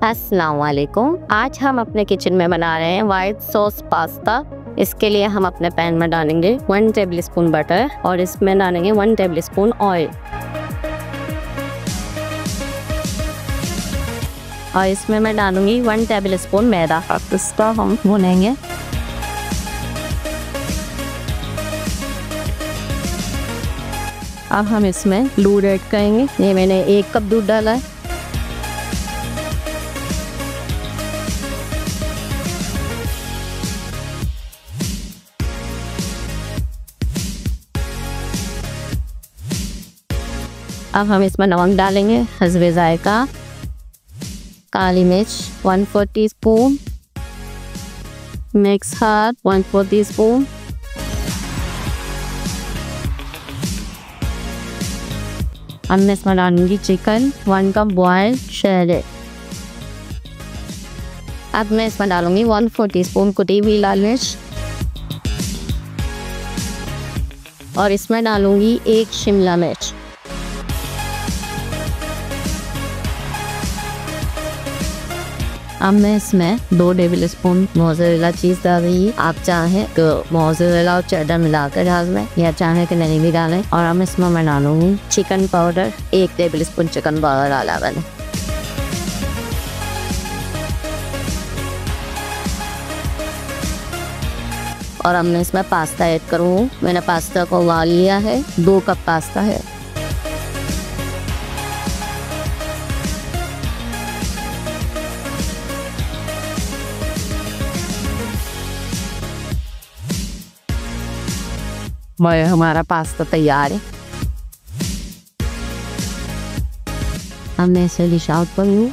अस्सलाम वालेकुम। आज हम अपने किचन में बना रहे हैं वाइट सॉस पास्ता। इसके लिए हम अपने पैन में डालेंगे 1 टेबल स्पून बटर और इसमें डालेंगे 1 टेबल स्पून ऑयल और इसमें मैं डालूंगी 1 टेबल स्पून मैदा। अब इसका हम भूनेंगे। अब हम इसमें दूध ऐड करेंगे। ये मैंने 1 कप दूध डाला है। अब हम इसमें नमक डालेंगे हस्बे जायका, काली मिर्च 1/4 टीस्पून, मिक्स हर्ब 1/4 टीस्पून, अब मैं इसमें डालूंगी चिकन 1 कप बॉइल्ड शैलेट। अब मैं इसमें डालूंगी 1/4 टीस्पून कुटी हुई लाल मिर्च और इसमें डालूंगी 1 शिमला मिर्च। अब मैं इसमें 2 टेबल स्पून मोज़रेला चीज़ डाल रही। आप चाहें तो मोज़रेला और चेडर मिलाकर डाल दें या चाहें कि नहीं भी डालें। और अब इसमें मैं डालूंगी chicken powder, 1 table spoon chicken powder डाला मैंने। और अब मैं इसमें पास्ता ऐड करूँ। मैंने पास्ता को उबाल लिया है, 2 कप पास्ता है। हमारा पास्ता तैयार है। अब मैं इसे डिश आउट करूँ।